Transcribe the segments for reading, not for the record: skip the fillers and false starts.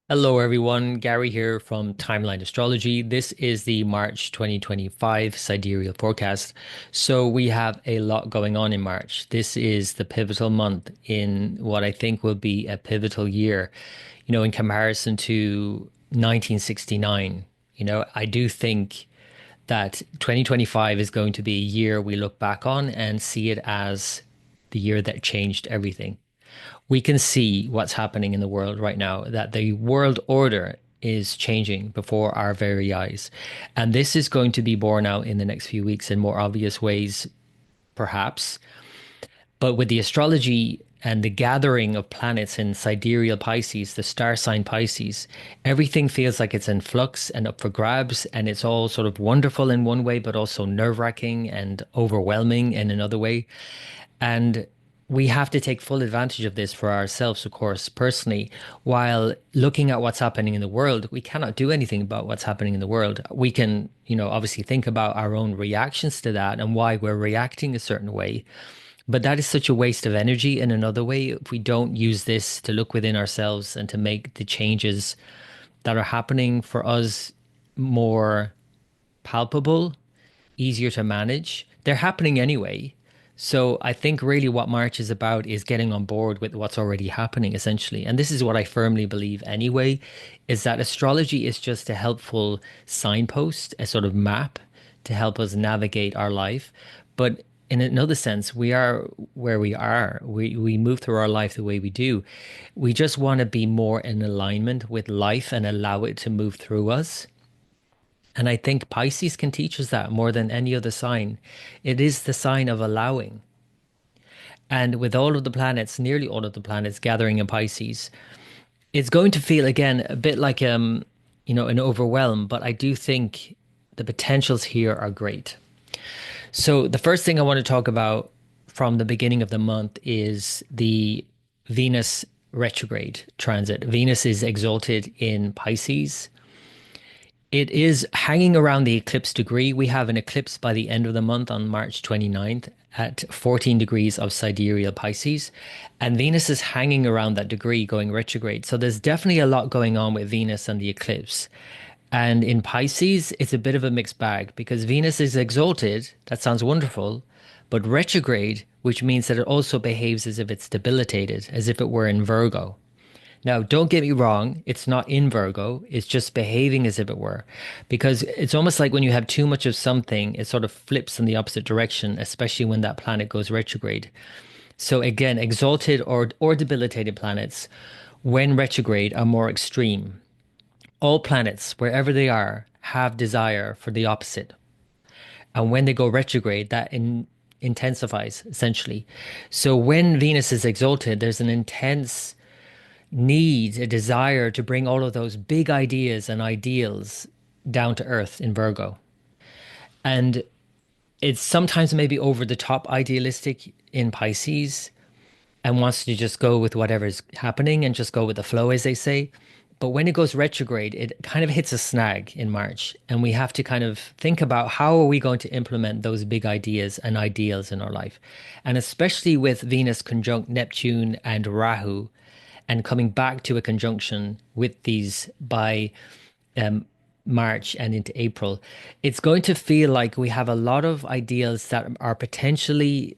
Hello, everyone. Gary here from Timeline Astrology. This is the March 2025 Sidereal forecast. So, we have a lot going on in March. This is the pivotal month in what I think will be a pivotal year, in comparison to 1969. I do think that 2025 is going to be a year we look back on and see it as the year that changed everything. We can see what's happening in the world right now, that the world order is changing before our very eyes. And this is going to be borne out in the next few weeks in more obvious ways, perhaps. But with the astrology and the gathering of planets in sidereal Pisces, the star sign Pisces, everything feels like it's in flux and up for grabs. And it's all sort of wonderful in one way, but also nerve-wracking and overwhelming in another way. And we have to take full advantage of this for ourselves, of course, personally, while looking at what's happening in the world. We cannot do anything about what's happening in the world. We can, obviously think about our own reactions to that and why we're reacting a certain way. But that is such a waste of energy in another way if we don't use this to look within ourselves and to make the changes that are happening for us more palpable, easier to manage. They're happening anyway. So I think really what March is about is getting on board with what's already happening, essentially. And this is what I firmly believe anyway, is that astrology is just a helpful signpost, a sort of map to help us navigate our life. But in another sense, we are where we are. We move through our life the way we do. We just want to be more in alignment with life and allow it to move through us. And I think Pisces can teach us that more than any other sign. It is the sign of allowing. And with all of the planets, nearly all of the planets gathering in Pisces, it's going to feel again a bit like an overwhelm, but I do think the potentials here are great. So the first thing I want to talk about from the beginning of the month is the Venus retrograde transit. Venus is exalted in Pisces. It is hanging around the eclipse degree. We have an eclipse by the end of the month on March 29th at 14 degrees of sidereal Pisces. And Venus is hanging around that degree going retrograde. So there's definitely a lot going on with Venus and the eclipse. And in Pisces, it's a bit of a mixed bag because Venus is exalted. That sounds wonderful. But retrograde, which means that it also behaves as if it's debilitated, as if it were in Virgo. Now, don't get me wrong, it's not in Virgo, it's just behaving as if it were. Because it's almost like when you have too much of something, it sort of flips in the opposite direction, especially when that planet goes retrograde. So again, exalted or debilitated planets, when retrograde, are more extreme. All planets, wherever they are, have desire for the opposite. And when they go retrograde, intensifies essentially. So when Venus is exalted, there's an intense need, a desire to bring all of those big ideas and ideals down to earth in Virgo. And it's sometimes maybe over the top idealistic in Pisces and wants to just go with whatever's happening and just go with the flow, as they say. But when it goes retrograde, it kind of hits a snag in March. And we have to kind of think about how are we going to implement those big ideas and ideals in our life. And especially with Venus conjunct Neptune and Rahu, and coming back to a conjunction with these by March and into April, it's going to feel like we have a lot of ideals that are potentially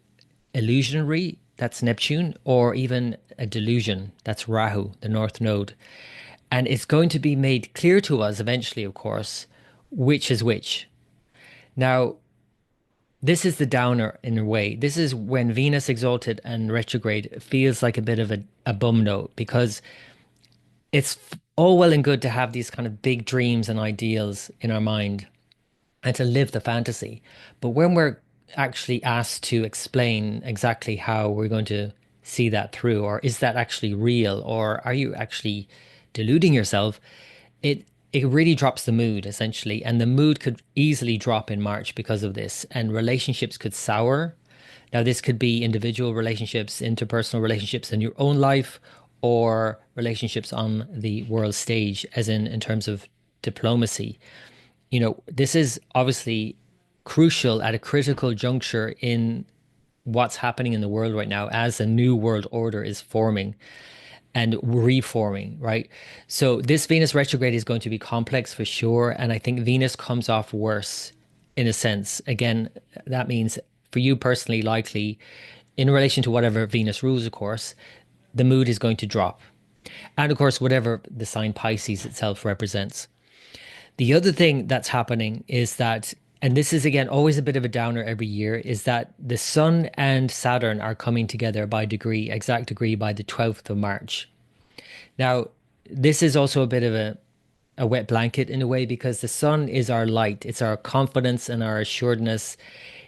illusionary, that's Neptune, or even a delusion, that's Rahu, the North Node. And it's going to be made clear to us eventually, of course, which is which. Now, this is the downer in a way. This is when Venus exalted and retrograde feels like a bit of a bum note because it's all well and good to have these kind of big dreams and ideals in our mind and to live the fantasy. But when we're actually asked to explain exactly how we're going to see that through, or is that actually real, or are you actually deluding yourself? It really drops the mood essentially, and the mood could easily drop in March because of this, and relationships could sour. Now, this could be individual relationships, interpersonal relationships in your own life, or relationships on the world stage, as in terms of diplomacy. This is obviously crucial at a critical juncture in what's happening in the world right now as a new world order is forming. and reforming, right? So this Venus retrograde is going to be complex for sure. And I think Venus comes off worse in a sense. Again, that means for you personally, likely in relation to whatever Venus rules, of course, the mood is going to drop. And of course, whatever the sign Pisces itself represents. The other thing that's happening is that, and this is again always a bit of a downer every year, is that the Sun and Saturn are coming together by degree, exact degree, by the 12th of March. Now, this is also a bit of a wet blanket in a way because the sun is our light. It's our confidence and our assuredness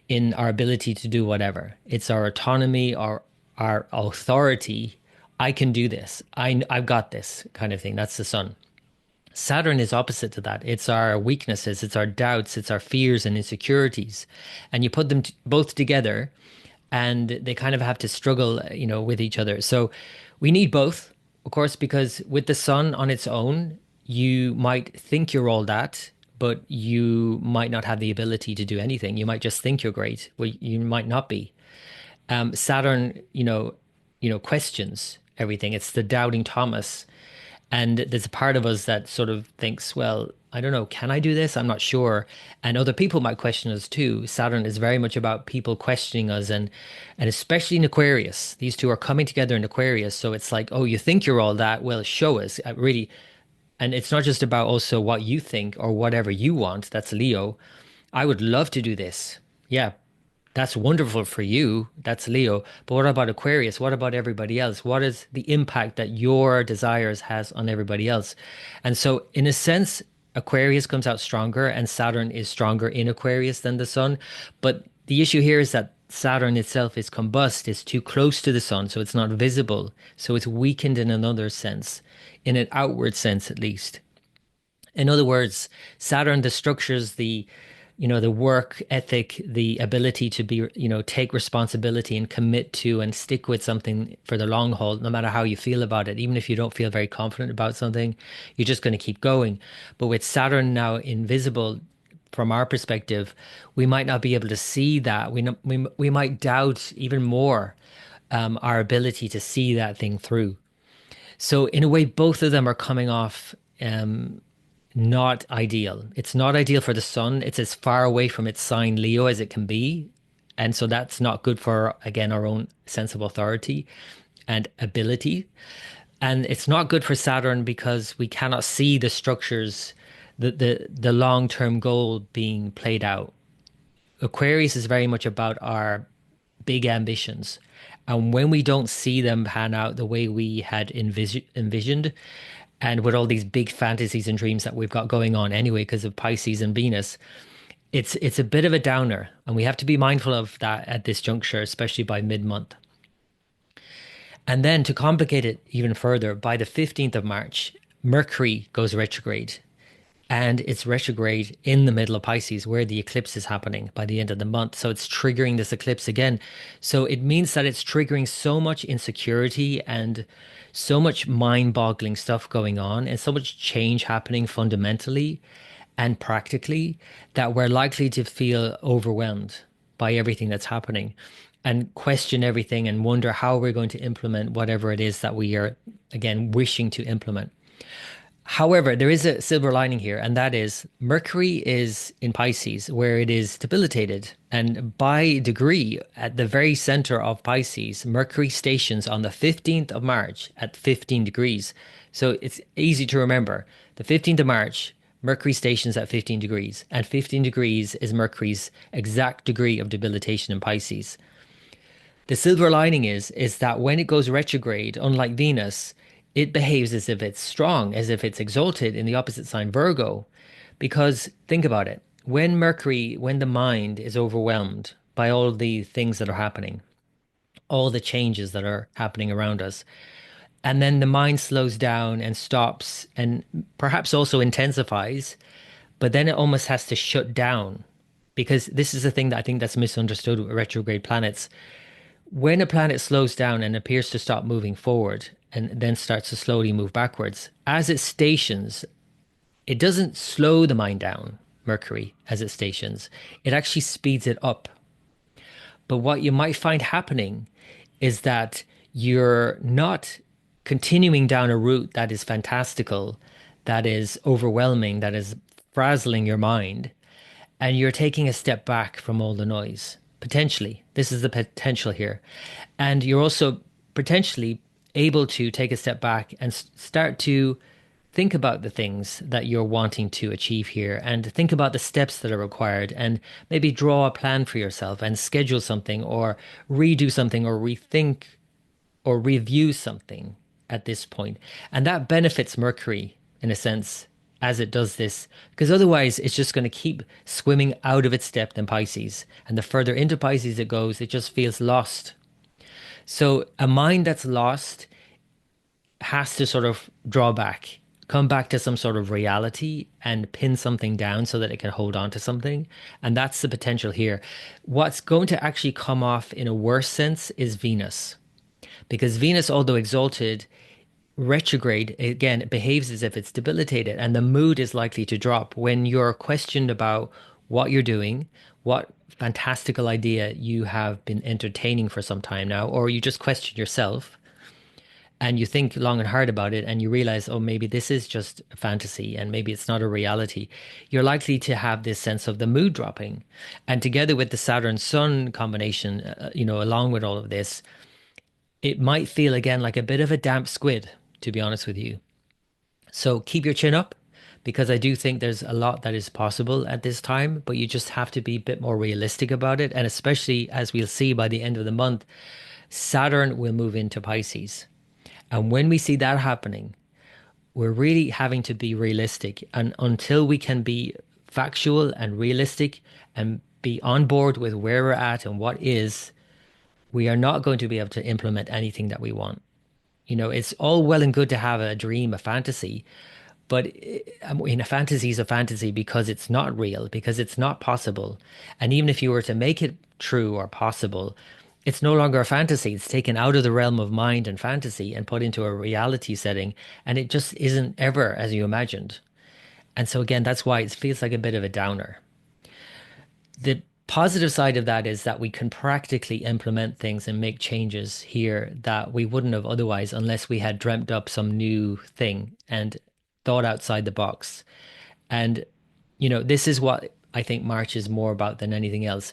in our ability to do whatever. It's our autonomy, our authority. I can do this. I've got this kind of thing. That's the sun. Saturn is opposite to that. It's our weaknesses, it's our doubts, it's our fears and insecurities. And you put them both together and they kind of have to struggle, with each other. So we need both, of course, because with the sun on its own, you might think you're all that, but you might not have the ability to do anything. You might just think you're great. Well, you might not be. Saturn, questions everything. It's the doubting Thomas. And there's a part of us that sort of thinks, well, I don't know, can I do this? I'm not sure. And other people might question us too. Saturn is very much about people questioning us and especially in Aquarius. These two are coming together in Aquarius. So it's like, oh, you think you're all that? Well, show us. Really. And it's not just about also what you think or whatever you want. That's Leo. I would love to do this. Yeah, that's wonderful for you. That's Leo. But what about Aquarius? What about everybody else? What is the impact that your desires has on everybody else? And so, in a sense, Aquarius comes out stronger and Saturn is stronger in Aquarius than the sun. But the issue here is that Saturn itself is combust, it's too close to the sun, so it's not visible. So it's weakened in another sense, in an outward sense at least. In other words, Saturn, the structures, the work ethic, the ability to be, take responsibility and commit to and stick with something for the long haul, no matter how you feel about it. Even if you don't feel very confident about something, you're just going to keep going. But with Saturn now invisible from our perspective, we might not be able to see that. We might doubt even more our ability to see that thing through. So in a way, both of them are coming off not ideal. It's not ideal for the sun. It's as far away from its sign Leo as it can be. And so that's not good for, again, our own sense of authority and ability. And it's not good for Saturn because we cannot see the structures, the long-term goal being played out. Aquarius is very much about our big ambitions. And when we don't see them pan out the way we had envisioned, and with all these big fantasies and dreams that we've got going on anyway, because of Pisces and Venus, it's a bit of a downer. And we have to be mindful of that at this juncture, especially by mid-month. And then to complicate it even further, by the 15th of March, Mercury goes retrograde. And it's retrograde in the middle of Pisces, where the eclipse is happening by the end of the month. So it's triggering this eclipse again. So it means that it's triggering so much insecurity and so much mind-boggling stuff going on and so much change happening fundamentally and practically that we're likely to feel overwhelmed by everything that's happening and question everything and wonder how we're going to implement whatever it is that we are, again, wishing to implement. However, there is a silver lining here, and that is Mercury is in Pisces, where it is debilitated. And by degree, at the very center of Pisces, Mercury stations on the 15th of March at 15 degrees. So it's easy to remember. The 15th of March, Mercury stations at 15 degrees, and 15 degrees is Mercury's exact degree of debilitation in Pisces. The silver lining is that when it goes retrograde, unlike Venus, it behaves as if it's strong, as if it's exalted in the opposite sign, Virgo. Because think about it. When the mind is overwhelmed by all the things that are happening, all the changes that are happening around us, and then the mind slows down and stops and perhaps also intensifies, but then it almost has to shut down. Because this is the thing that I think that's misunderstood with retrograde planets. When a planet slows down and appears to stop moving forward and then starts to slowly move backwards, as it stations, it doesn't slow the mind down, Mercury, as it stations. It actually speeds it up. But what you might find happening is that you're not continuing down a route that is fantastical, that is overwhelming, that is frazzling your mind, and you're taking a step back from all the noise. Potentially, this is the potential here. And you're also potentially able to take a step back and start to think about the things that you're wanting to achieve here and think about the steps that are required and maybe draw a plan for yourself and schedule something or redo something or rethink or review something at this point. And that benefits Mercury in a sense as it does this, because otherwise it's just going to keep swimming out of its depth in Pisces. And the further into Pisces it goes, it just feels lost. So a mind that's lost has to sort of draw back, come back to some sort of reality and pin something down so that it can hold on to something. And that's the potential here. What's going to actually come off in a worse sense is Venus. Because Venus, although exalted, retrograde, again, it behaves as if it's debilitated, and the mood is likely to drop when you're questioned about what you're doing, what fantastical idea you have been entertaining for some time now, or you just question yourself and you think long and hard about it and you realize, oh, maybe this is just a fantasy and maybe it's not a reality. You're likely to have this sense of the mood dropping. And together with the Saturn Sun combination, along with all of this, it might feel again like a bit of a damp squid, to be honest with you. So keep your chin up because I do think there's a lot that is possible at this time, but you just have to be a bit more realistic about it. And especially as we'll see by the end of the month, Saturn will move into Pisces. And when we see that happening, we're really having to be realistic. And until we can be factual and realistic and be on board with where we're at and what is, we are not going to be able to implement anything that we want. It's all well and good to have a dream, a fantasy, but I mean, a fantasy is a fantasy because it's not real, because it's not possible. And even if you were to make it true or possible, it's no longer a fantasy. It's taken out of the realm of mind and fantasy and put into a reality setting, and it just isn't ever as you imagined. And so again, that's why it feels like a bit of a downer. The positive side of that is that we can practically implement things and make changes here that we wouldn't have otherwise unless we had dreamt up some new thing and thought outside the box. And, this is what I think March is more about than anything else.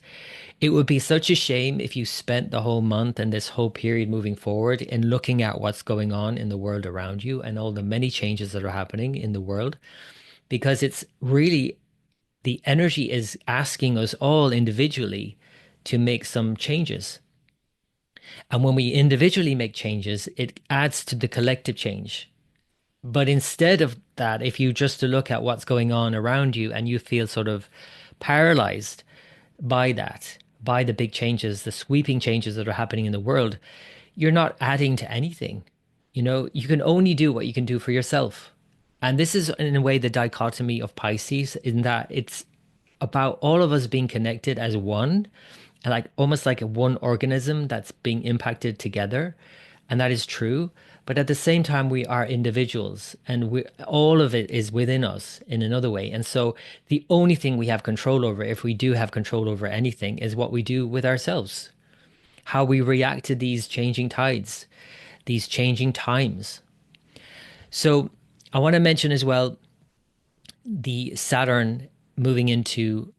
It would be such a shame if you spent the whole month and this whole period moving forward in looking at what's going on in the world around you and all the many changes that are happening in the world, because it's really the energy is asking us all individually to make some changes. And when we individually make changes, it adds to the collective change. But instead of that, if you just to look at what's going on around you and you feel sort of paralyzed by that, by the big changes, the sweeping changes that are happening in the world, you're not adding to anything. You can only do what you can do for yourself. And this is, in a way, the dichotomy of Pisces, in that it's about all of us being connected as one, and like almost like a one organism that's being impacted together. And that is true. But at the same time, we are individuals and all of it is within us in another way. And so the only thing we have control over, if we do have control over anything, is what we do with ourselves, how we react to these changing tides, these changing times. So I want to mention as well the Saturn moving into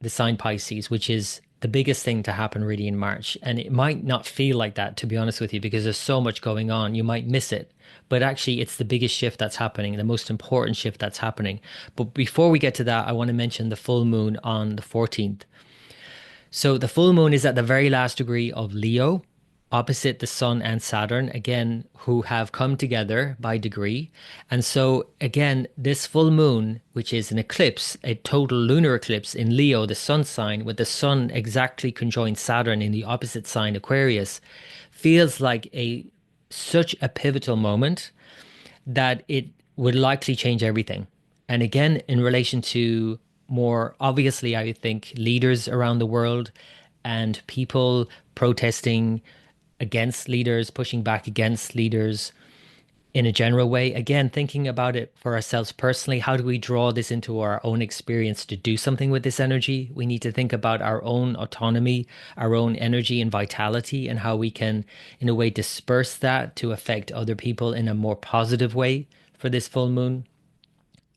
the sign Pisces, which is the biggest thing to happen really in March. And it might not feel like that, to be honest with you, because there's so much going on. You might miss it. But actually, it's the biggest shift that's happening, the most important shift that's happening. But before we get to that, I want to mention the full moon on the 14th. So the full moon is at the very last degree of Leo, opposite the Sun and Saturn, again, who have come together by degree. And so, again, this full moon, which is an eclipse, a total lunar eclipse in Leo, the Sun sign, with the Sun exactly conjoined Saturn in the opposite sign, Aquarius, feels like such a pivotal moment that it would likely change everything. And again, in relation to more obviously, I think leaders around the world and people protesting against leaders, pushing back against leaders, in a general way. Again, thinking about it for ourselves personally, how do we draw this into our own experience to do something with this energy? We need to think about our own autonomy, our own energy and vitality, and how we can, in a way, disperse that to affect other people in a more positive way for this full moon.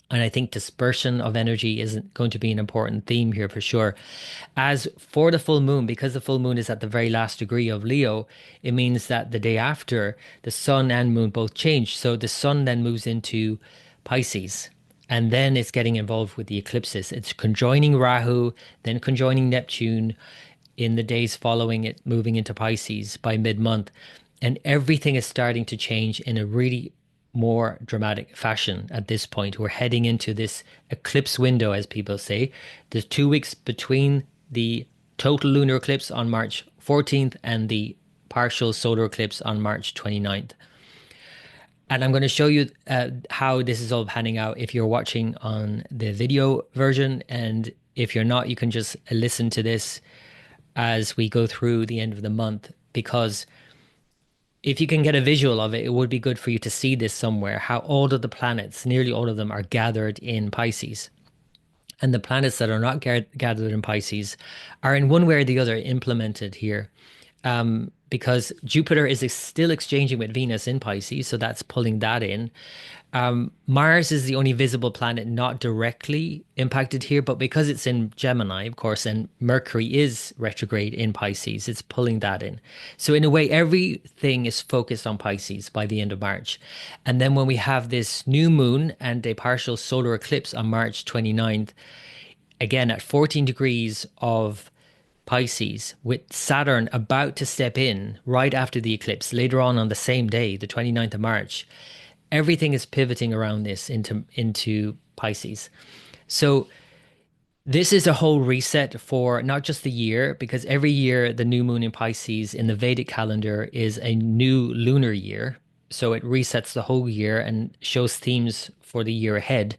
And I think dispersion of energy is going to be an important theme here for sure. As for the full moon, because the full moon is at the very last degree of Leo, it means that the day after, the sun and moon both change. So the sun then moves into Pisces. And then it's getting involved with the eclipses. It's conjoining Rahu, then conjoining Neptune in the days following it, moving into Pisces by mid-month. And everything is starting to change in a really more dramatic fashion at this point. We're heading into this eclipse window, as people say. There's 2 weeks between the total lunar eclipse on March 14th and the partial solar eclipse on March 29th. And I'm going to show you how this is all panning out if you're watching on the video version. And if you're not, you can just listen to this as we go through the end of the month, because if you can get a visual of it, it would be good for you to see this somewhere, how all of the planets, nearly all of them, are gathered in Pisces. And the planets that are not gathered in Pisces are in one way or the other implemented here. Because Jupiter is still exchanging with Venus in Pisces, so that's pulling that in. Mars is the only visible planet not directly impacted here, but because it's in Gemini, of course, and Mercury is retrograde in Pisces, it's pulling that in. So in a way, everything is focused on Pisces by the end of March. And then when we have this new moon and a partial solar eclipse on March 29th, again at 14 degrees of Pisces, with Saturn about to step in right after the eclipse, later on the same day, the 29th of March, everything is pivoting around this into Pisces. So this is a whole reset for not just the year, because every year the new moon in Pisces in the Vedic calendar is a new lunar year. So it resets the whole year and shows themes for the year ahead.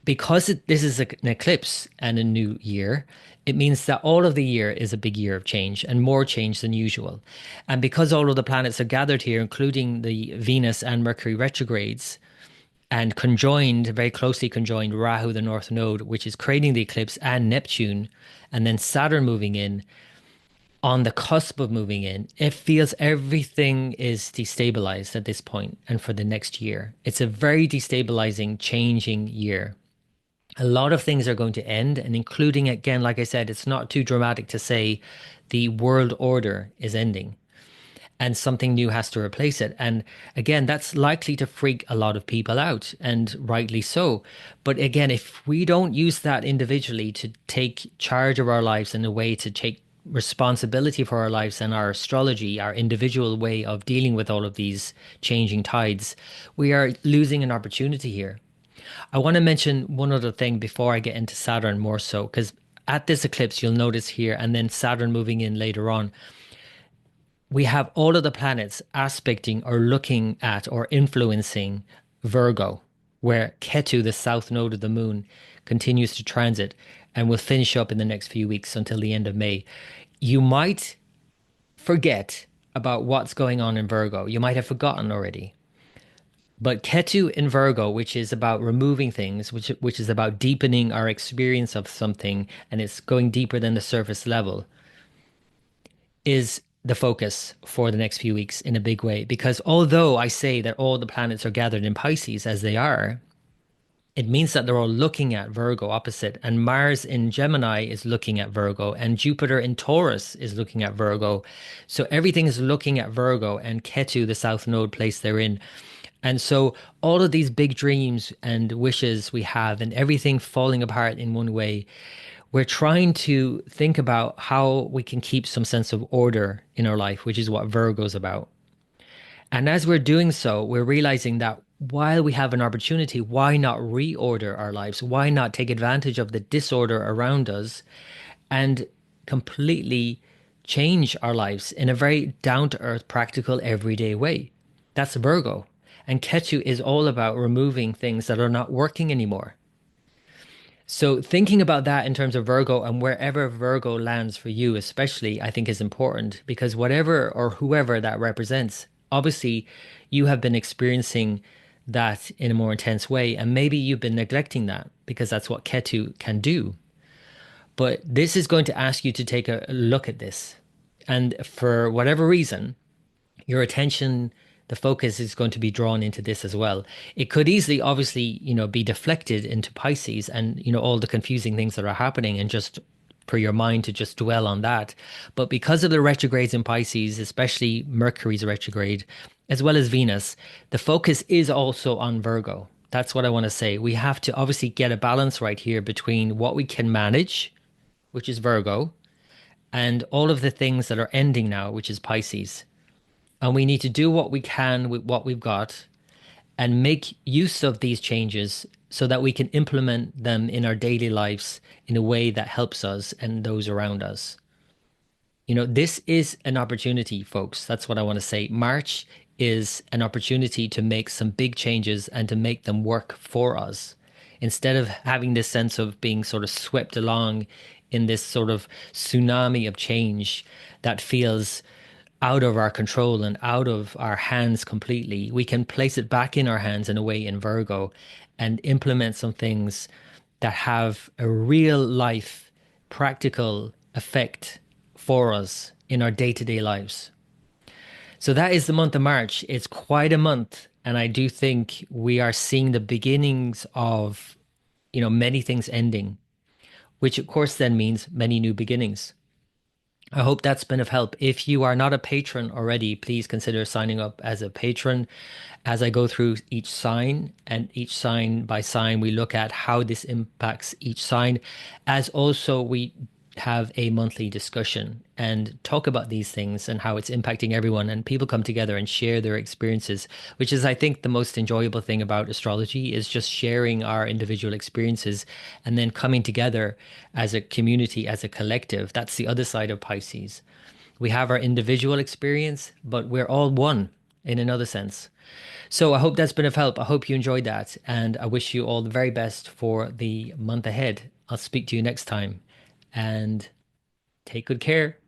Because this is an eclipse and a new year, it means that all of the year is a big year of change and more change than usual. And because all of the planets are gathered here, including the Venus and Mercury retrogrades, and conjoined, very closely conjoined, Rahu, the North Node, which is creating the eclipse, and Neptune, and then Saturn moving in, on the cusp of moving in, it feels everything is destabilized at this point and for the next year. It's a very destabilizing, changing year. A lot of things are going to end, and including, again, like I said, it's not too dramatic to say the world order is ending and something new has to replace it. And again, that's likely to freak a lot of people out, and rightly so. But again, if we don't use that individually to take charge of our lives in a way to take responsibility for our lives and our astrology, our individual way of dealing with all of these changing tides, we are losing an opportunity here. I want to mention one other thing before I get into Saturn more so, because at this eclipse, you'll notice here, and then Saturn moving in later on, we have all of the planets aspecting or looking at or influencing Virgo, where Ketu, the south node of the moon, continues to transit and will finish up in the next few weeks until the end of May. You might forget about what's going on in Virgo. You might have forgotten already. But Ketu in Virgo, which is about removing things, which is about deepening our experience of something, and it's going deeper than the surface level, is the focus for the next few weeks in a big way. Because although I say that all the planets are gathered in Pisces as they are, it means that they're all looking at Virgo opposite, and Mars in Gemini is looking at Virgo, and Jupiter in Taurus is looking at Virgo. So everything is looking at Virgo, and Ketu, the south node, placed therein. And so all of these big dreams and wishes we have, and everything falling apart in one way, we're trying to think about how we can keep some sense of order in our life, which is what Virgo's about. And as we're doing so, we're realizing that while we have an opportunity, why not reorder our lives? Why not take advantage of the disorder around us and completely change our lives in a very down to earth, practical, everyday way? That's Virgo. And Ketu is all about removing things that are not working anymore. So thinking about that in terms of Virgo and wherever Virgo lands for you, especially, I think is important, because whatever or whoever that represents, obviously you have been experiencing that in a more intense way, and maybe you've been neglecting that because that's what Ketu can do. But this is going to ask you to take a look at this. And for whatever reason, your attention, the focus is going to be drawn into this as well. It could easily, obviously, be deflected into Pisces and, all the confusing things that are happening and just for your mind to just dwell on that. But because of the retrogrades in Pisces, especially Mercury's retrograde, as well as Venus, the focus is also on Virgo. That's what I want to say. We have to obviously get a balance right here between what we can manage, which is Virgo, and all of the things that are ending now, which is Pisces. And we need to do what we can with what we've got and make use of these changes so that we can implement them in our daily lives in a way that helps us and those around us. This is an opportunity, folks. That's what I want to say. March is an opportunity to make some big changes and to make them work for us instead of having this sense of being sort of swept along in this sort of tsunami of change that feels out of our control and out of our hands completely. We can place it back in our hands in a way in Virgo and implement some things that have a real life practical effect for us in our day-to-day lives. So that is the month of March. It's quite a month, and I do think we are seeing the beginnings of, many things ending, which of course then means many new beginnings. I hope that's been of help. If you are not a patron already, please consider signing up as a patron. As I go through each sign and each sign by sign, we look at how this impacts each sign, as also we have a monthly discussion and talk about these things and how it's impacting everyone. And people come together and share their experiences, which is, I think, the most enjoyable thing about astrology is just sharing our individual experiences and then coming together as a community, as a collective. That's the other side of Pisces. We have our individual experience, but we're all one in another sense. So I hope that's been of help. I hope you enjoyed that. And I wish you all the very best for the month ahead. I'll speak to you next time and take good care.